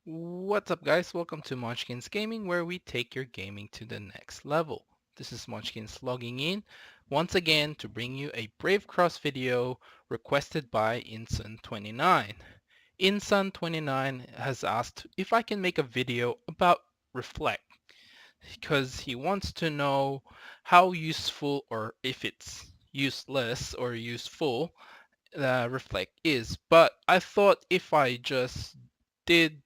What's up guys, welcome to Munchkins Gaming where we take your gaming to the next level. This is Munchkins logging in once again to bring you a Brave Cross video requested by Insun29. Insun29 has asked if I can make a video about Reflect because he wants to know how useful or if it's useless or useful Reflect is. But I thought if I just did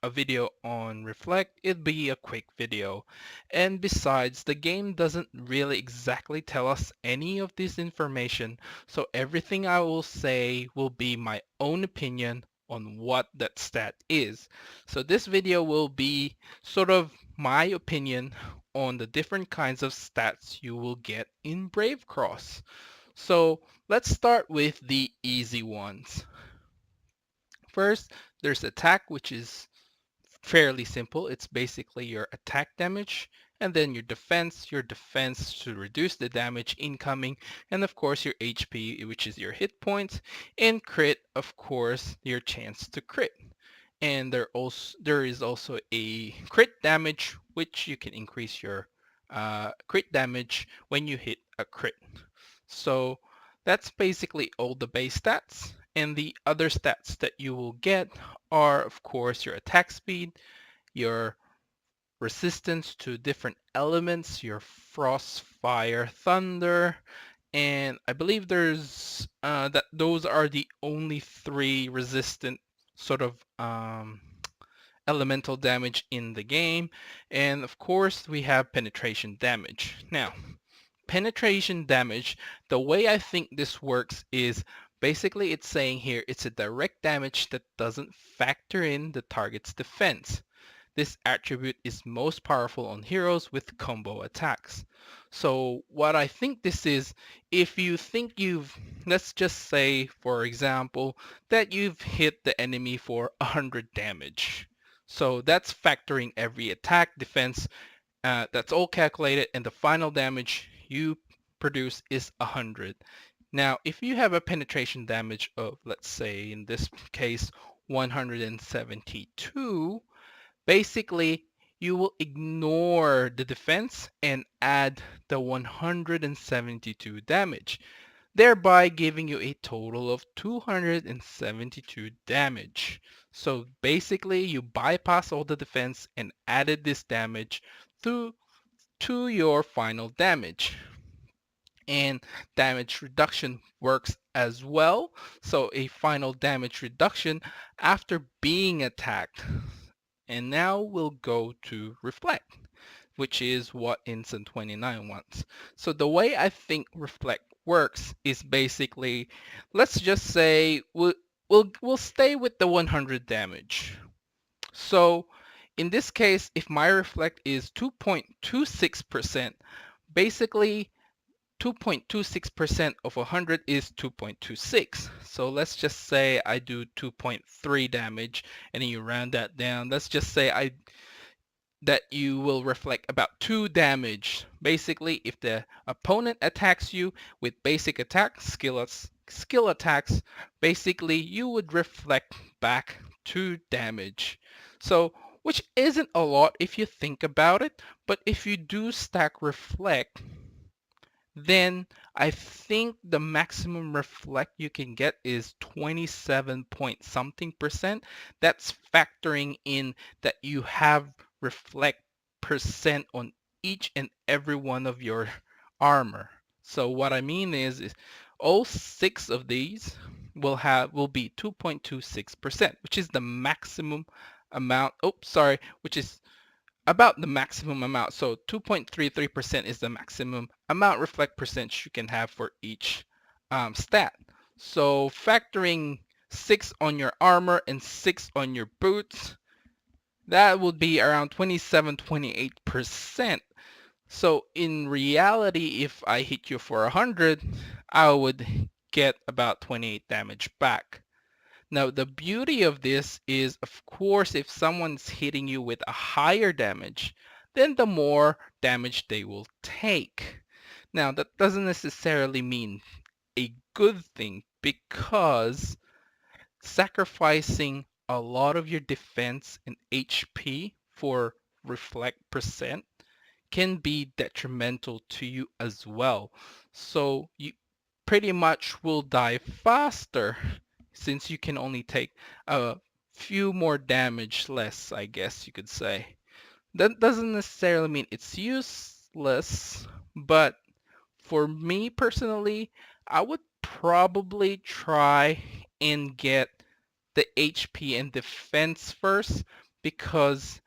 a video on Reflect, it'd be a quick video. And besides, the game doesn't really exactly tell us any of this information, so everything I will say will be my own opinion on what that stat is. So this video will be sort of my opinion on the different kinds of stats you will get in Brave Cross. So let's start with the easy ones. First, there's attack, which is fairly simple. It's basically your attack damage, and then your defense to reduce the damage incoming, and of course your HP, which is your hit points, and crit, of course, your chance to crit. And there is also a crit damage, which you can increase your crit damage when you hit a crit. So that's basically all the base stats. And the other stats that you will get are, of course, your attack speed, your resistance to different elements, your frost, fire, thunder, and I believe there's that those are the only three resistant sort of elemental damage in the game. And of course, we have penetration damage. Now, penetration damage, the way I think this works is basically it's saying here it's a direct damage that doesn't factor in the target's defense. This attribute is most powerful on heroes with combo attacks. So what I think this is, if you think let's just say, for example, that you've hit the enemy for 100 damage. So that's factoring every attack, defense, that's all calculated, and the final damage you produce is 100. Now, if you have a penetration damage of, let's say in this case, 172, basically you will ignore the defense and add the 172 damage, thereby giving you a total of 272 damage. So basically you bypass all the defense and added this damage to your final damage. And damage reduction works as well. So a final damage reduction after being attacked. And now we'll go to Reflect, which is what Instant 29 wants. So the way I think Reflect works is basically, let's just say we'll stay with the 100 damage. So in this case, if my Reflect is 2.26%, basically 2.26% of 100 is 2.26. So let's just say I do 2.3 damage and then you round that down. Let's just say that you will reflect about 2 damage. Basically, if the opponent attacks you with basic attacks, skill attacks, basically you would reflect back 2 damage. So, which isn't a lot if you think about it, but if you do stack reflect, then I think the maximum reflect you can get is 27 point something percent. That's factoring in that you have reflect percent on each and every one of your armor. So what I mean is all 6 of these will be 2.26%, which is the maximum amount. Oh, sorry, which is about the maximum amount. So 2.33% is the maximum amount reflect percent you can have for each stat. So factoring 6 on your armor and 6 on your boots, that would be around 27, 28%. So in reality, if I hit you for 100, I would get about 28 damage back. Now, the beauty of this is, of course, if someone's hitting you with a higher damage, then the more damage they will take. Now, that doesn't necessarily mean a good thing because sacrificing a lot of your defense and HP for reflect percent can be detrimental to you as well. So you pretty much will die faster since you can only take a few more damage less, I guess you could say. That doesn't necessarily mean it's useless, but for me personally, I would probably try and get the HP and defense first because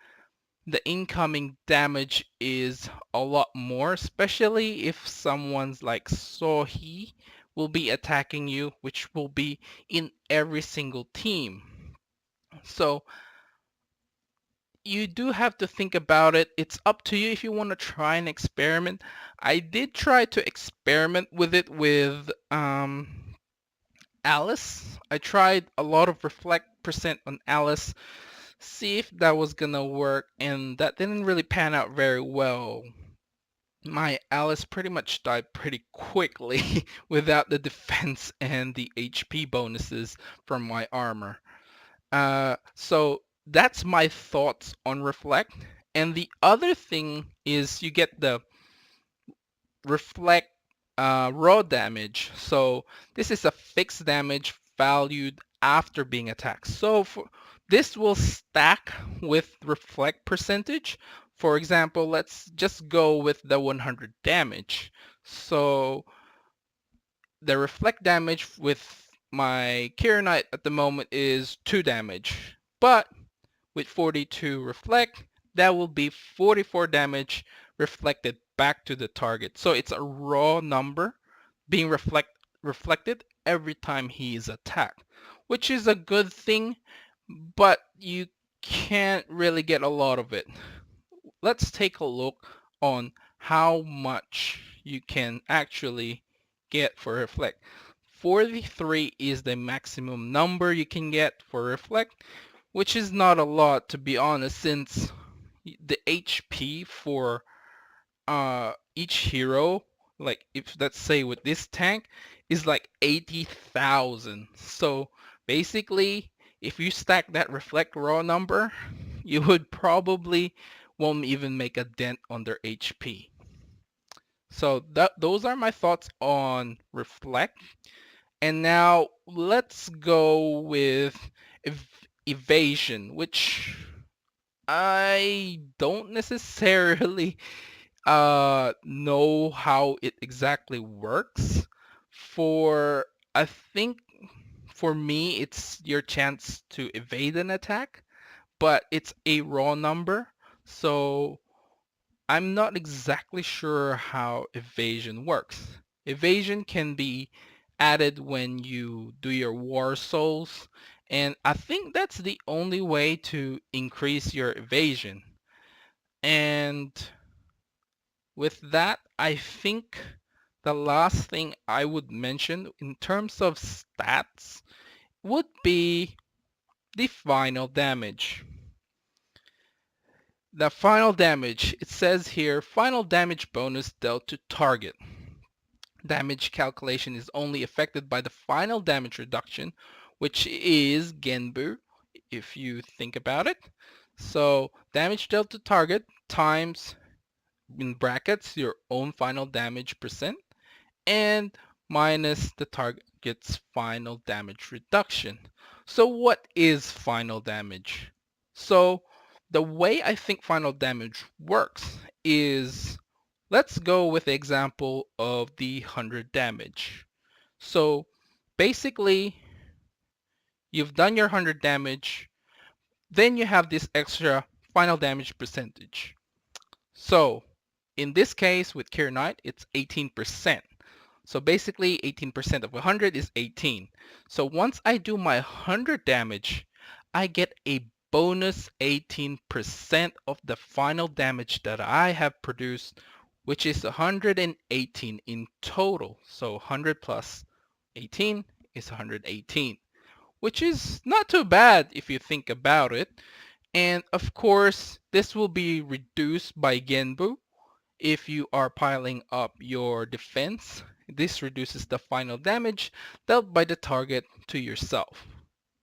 the incoming damage is a lot more, especially if someone's like Sohi will be attacking you, which will be in every single team. So you do have to think about it. It's up to you if you want to try and experiment. I did try to experiment with it with Alice. I tried a lot of reflect percent on Alice, see if that was gonna work, and that didn't really pan out very well. My Alice pretty much died pretty quickly without the defense and the HP bonuses from my armor. So that's my thoughts on Reflect. And the other thing is you get the Reflect raw damage. So this is a fixed damage valued after being attacked. So this will stack with Reflect percentage. For example, let's just go with the 100 damage. So the Reflect damage with my Knight at the moment is 2 damage. But with 42 reflect, that will be 44 damage reflected back to the target. So it's a raw number being reflected every time he is attacked, which is a good thing, but you can't really get a lot of it. Let's take a look on how much you can actually get for reflect. 43 is the maximum number you can get for reflect, which is not a lot to be honest, since the HP for each hero, like if let's say with this tank, is like 80,000. So basically, if you stack that reflect raw number, you would probably won't even make a dent on their HP. So those are my thoughts on reflect. And now let's go with evasion, which I don't necessarily know how it exactly works. For I think for me it's your chance to evade an attack, but it's a raw number, so I'm not exactly sure how evasion works. Evasion can be added when you do your war souls, and I think that's the only way to increase your evasion. And with that, I think the last thing I would mention in terms of stats would be the final damage. The final damage, it says here, final damage bonus dealt to target. Damage calculation is only affected by the final damage reduction, which is Genbu, if you think about it. So damage dealt to target times, in brackets, your own final damage percent, and minus the target's final damage reduction. So what is final damage? So the way I think final damage works is, let's go with the example of the 100 damage. So basically, you've done your 100 damage, then you have this extra final damage percentage. So in this case with Kir Knight, it's 18%. So basically 18% of 100 is 18. So once I do my 100 damage, I get a bonus 18% of the final damage that I have produced, which is 118 in total. So 100 plus 18 is 118, which is not too bad if you think about it. And of course, this will be reduced by Genbu if you are piling up your defense. This reduces the final damage dealt by the target to yourself.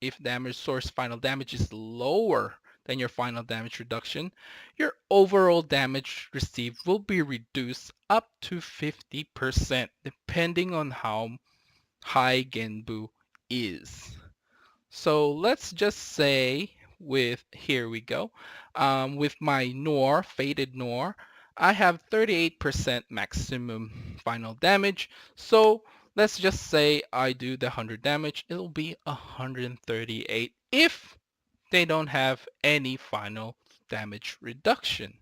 if damage source final damage is lower than your final damage reduction, your overall damage received will be reduced up to 50% depending on how high Genbu is. So let's just say here we go, with my Noir, Faded Noir, I have 38% maximum final damage. So let's just say I do the 100 damage, it'll be 138 if they don't have any final damage reduction.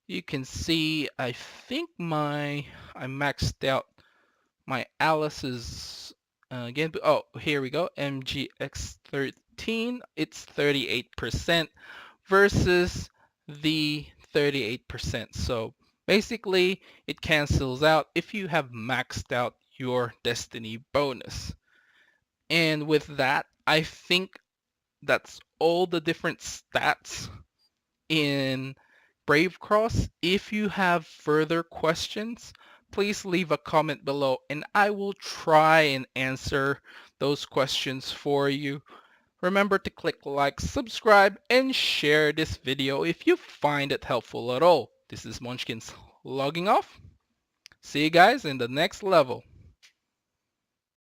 You can see, I think I maxed out my Alice's again. Oh, here we go. MGX13. It's 38% versus the 38%. So basically, it cancels out if you have maxed out your Destiny bonus. And with that, I think that's all the different stats in Brave Cross. If you have further questions, please leave a comment below and I will try and answer those questions for you. Remember to click like, subscribe, and share this video if you find it helpful at all. This is Munchkins logging off. See you guys in the next level.